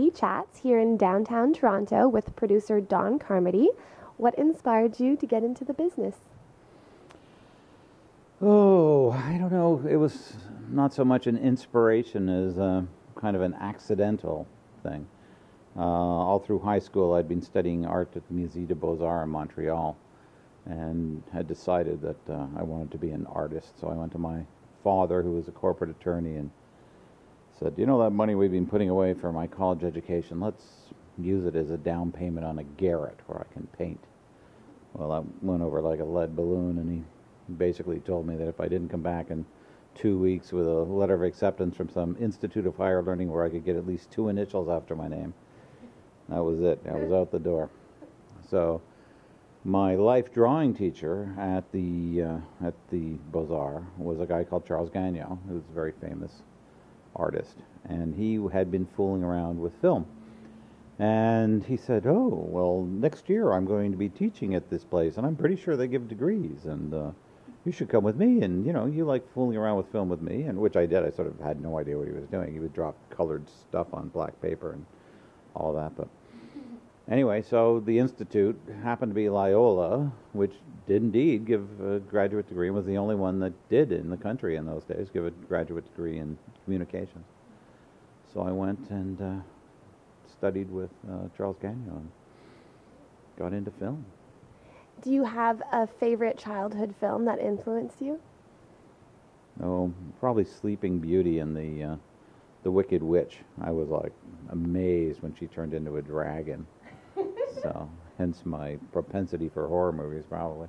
Carmody Chats here in downtown Toronto with producer Don Carmody. What inspired you to get into the business? Oh, I don't know. It was not so much an inspiration as kind of an accidental thing. All through high school, I'd been studying art at the Musée des Beaux-Arts in Montreal and had decided that I wanted to be an artist. So I went to my father, who was a corporate attorney, and said, you know, that money we've been putting away for my college education, let's use it as a down payment on a garret where I can paint. Well, that went over like a lead balloon, and he basically told me that if I didn't come back in 2 weeks with a letter of acceptance from some Institute of Higher Learning where I could get at least 2 initials after my name, that was it. I was out the door. So my life drawing teacher at the Beaux-Arts was a guy called Charles Gagnon, who was a very famous artist, and he had been fooling around with film. And he said, oh, well, next year I'm going to be teaching at this place, and I'm pretty sure they give degrees, and you should come with me, and, you know, you like fooling around with film with me, and which I did. I sort of had no idea what he was doing. He would drop colored stuff on black paper and all that, but anyway, so the Institute happened to be Loyola, which did indeed give a graduate degree, and was the only one that did in the country in those days, give a graduate degree in communications. So I went and studied with Charles Gagnon and got into film. Do you have a favorite childhood film that influenced you? Oh, probably Sleeping Beauty and the Wicked Witch. I was like amazed when she turned into a dragon. So, hence my propensity for horror movies, probably.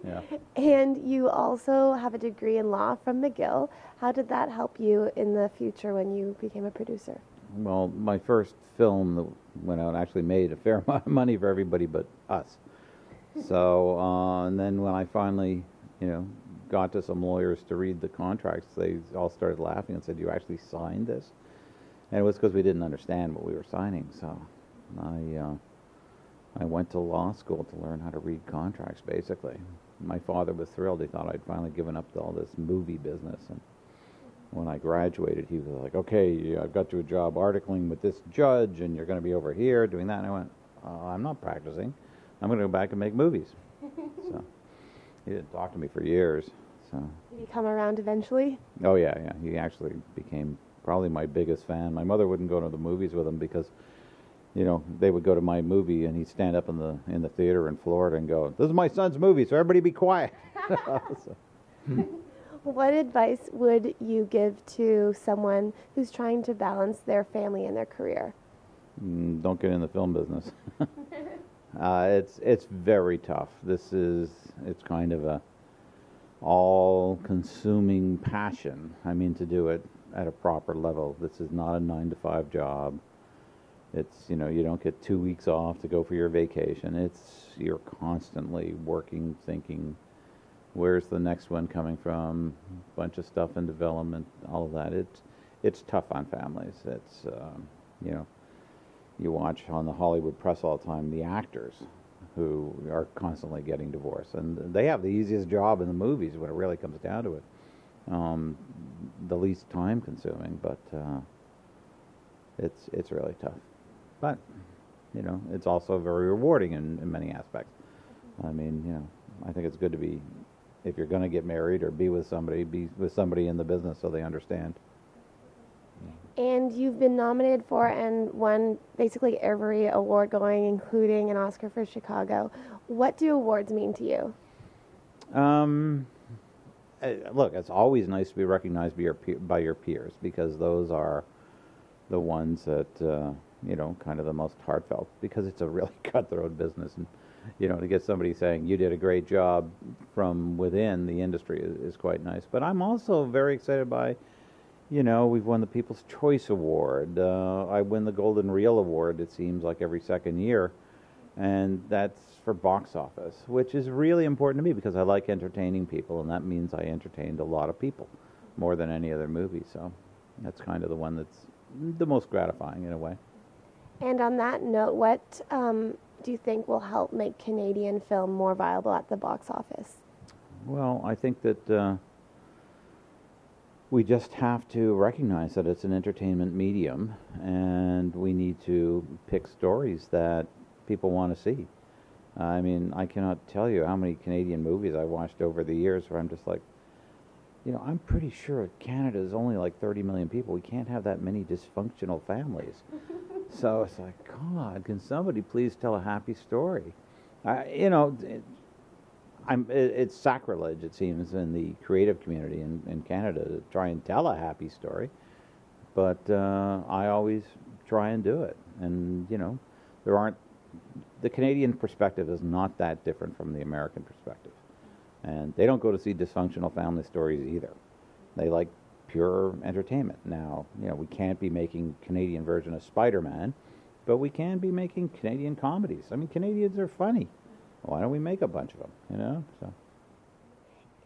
Yeah. And you also have a degree in law from McGill. How did that help you in the future when you became a producer? Well, my first film that went out actually made a fair amount of money for everybody but us. So, and then when I finally, you know, got to some lawyers to read the contracts, they all started laughing and said, you actually signed this? And it was because we didn't understand what we were signing. So I went to law school to learn how to read contracts, basically. My father was thrilled. He thought I'd finally given up all this movie business. And when I graduated, he was like, okay, I've got you a job articling with this judge, and you're going to be over here doing that. And I went, I'm not practicing. I'm going to go back and make movies. So he didn't talk to me for years. So. Did he come around eventually? Oh, yeah. He actually became probably my biggest fan. My mother wouldn't go to the movies with him because, you know, they would go to my movie and he'd stand up in the theater in Florida and go, this is my son's movie, so everybody be quiet. So. What advice would you give to someone who's trying to balance their family and their career? Don't get in the film business. It's very tough. It's kind of a all-consuming passion. I mean, to do it at a proper level. This is not a 9-to-5 job. It's, you know, you don't get 2 weeks off to go for your vacation. You're constantly working, thinking, where's the next one coming from? A bunch of stuff in development, all of that. It's tough on families. It's, you know, you watch on the Hollywood press all the time the actors who are constantly getting divorced, and they have the easiest job in the movies when it really comes down to it. The least time consuming, but it's really tough. But, you know, it's also very rewarding in many aspects. I mean, you know, I think it's good to be, if you're going to get married or be with somebody in the business so they understand. And you've been nominated for and won basically every award going, including an Oscar for Chicago. What do awards mean to you? Look, it's always nice to be recognized by your peers, because those are the ones that, you know, kind of the most heartfelt, because it's a really cutthroat business. And, you know, to get somebody saying you did a great job from within the industry is quite nice. But I'm also very excited by, you know, we've won the People's Choice Award. I win the Golden Reel Award, it seems like, every second year. And that's for box office, which is really important to me because I like entertaining people, and that means I entertained a lot of people more than any other movie. So that's kind of the one that's the most gratifying in a way. And on that note, what do you think will help make Canadian film more viable at the box office? Well, I think that we just have to recognize that it's an entertainment medium, and we need to pick stories that people want to see. I mean, I cannot tell you how many Canadian movies I watched over the years where I'm just like, I'm pretty sure Canada is only like 30 million people. We can't have that many dysfunctional families. So it's like, God, can somebody please tell a happy story? It's sacrilege, it seems, in the creative community in Canada to try and tell a happy story. But I always try and do it. And, the Canadian perspective is not that different from the American perspective. And they don't go to see dysfunctional family stories either. They like pure entertainment. Now, we can't be making Canadian version of Spider-Man, but we can be making Canadian comedies. I mean, Canadians are funny. Why don't we make a bunch of them, So.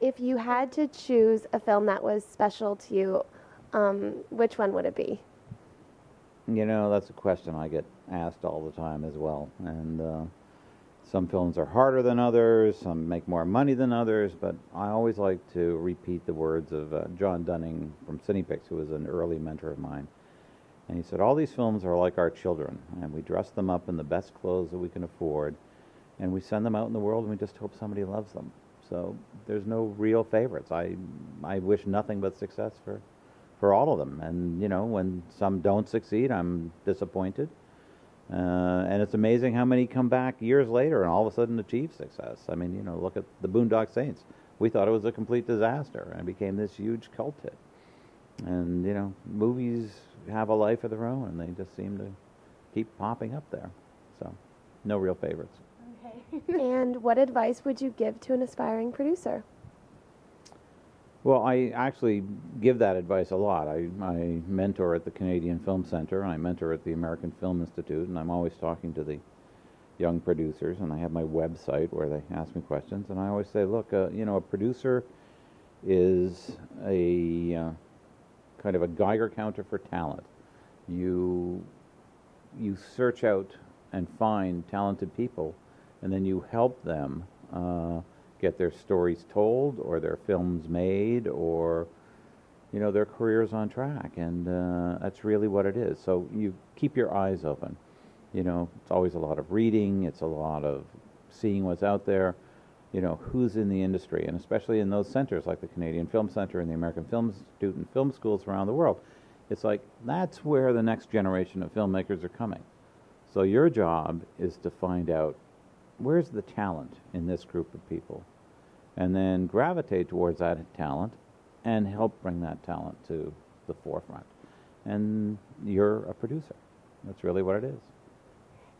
If you had to choose a film that was special to you, which one would it be? That's a question I get asked all the time as well. And some films are harder than others, some make more money than others, but I always like to repeat the words of John Dunning from Cinepix, who was an early mentor of mine. And he said, all these films are like our children, and we dress them up in the best clothes that we can afford, and we send them out in the world, and we just hope somebody loves them. So there's no real favorites. I wish nothing but success for all of them. And, when some don't succeed, I'm disappointed. And it's amazing how many come back years later and all of a sudden achieve success. I mean, look at the Boondock Saints. We thought it was a complete disaster, and it became this huge cult hit. And, movies have a life of their own, and they just seem to keep popping up there. So, no real favorites. And what advice would you give to an aspiring producer? Well, I actually give that advice a lot. I mentor at the Canadian Film Centre, and I mentor at the American Film Institute, and I'm always talking to the young producers, and I have my website where they ask me questions, and I always say, look, a producer is a kind of a Geiger counter for talent. You search out and find talented people, and then you help them get their stories told, or their films made, or their careers on track. And that's really what it is. So you keep your eyes open. It's always a lot of reading, it's a lot of seeing what's out there, who's in the industry, and especially in those centers like the Canadian Film Centre and the American Film Institute and film schools around the world. It's like that's where the next generation of filmmakers are coming. So your job is to find out where's the talent in this group of people, and then gravitate towards that talent and help bring that talent to the forefront. And you're a producer. That's really what it is.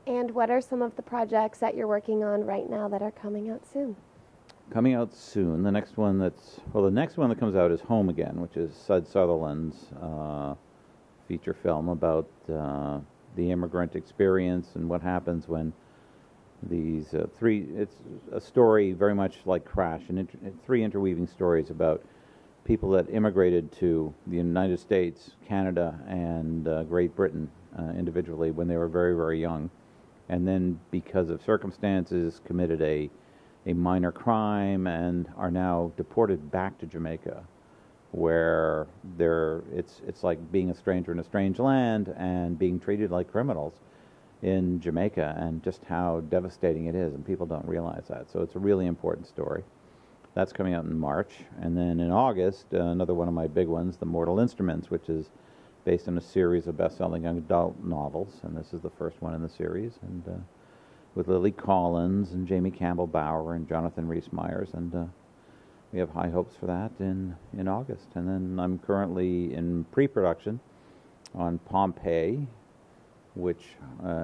And what are some of the projects that you're working on right now that are coming out soon? Coming out soon. The next one that comes out is Home Again, which is Sud Sutherland's feature film about the immigrant experience and what happens when these it's a story very much like Crash, and three interweaving stories about people that immigrated to the United States, Canada, and Great Britain individually when they were very, very young, and then because of circumstances committed a minor crime and are now deported back to Jamaica, where it's like being a stranger in a strange land and being treated like criminals in Jamaica, and just how devastating it is, and people don't realize that. So it's a really important story. That's coming out in March. And then in August, another one of my big ones, The Mortal Instruments, which is based on a series of best-selling young adult novels, and this is the first one in the series, and with Lily Collins and Jamie Campbell Bower and Jonathan Rhys-Meyers, and we have high hopes for that in August. And then I'm currently in pre-production on Pompeii, which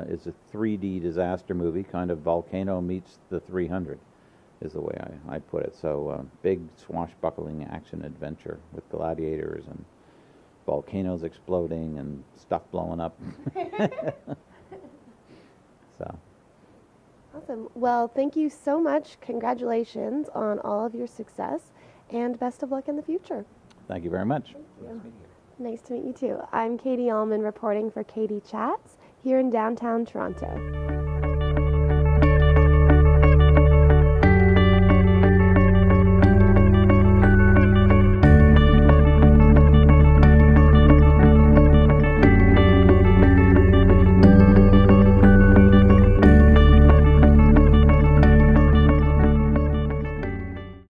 is a 3D disaster movie, kind of Volcano meets The 300, is the way I put it. So big swashbuckling action adventure with gladiators and volcanoes exploding and stuff blowing up. So. Awesome. Well, thank you so much. Congratulations on all of your success, and best of luck in the future. Thank you very much. Thank you. Nice to meet you too. I'm Katie Allman reporting for Katie Chats here in downtown Toronto.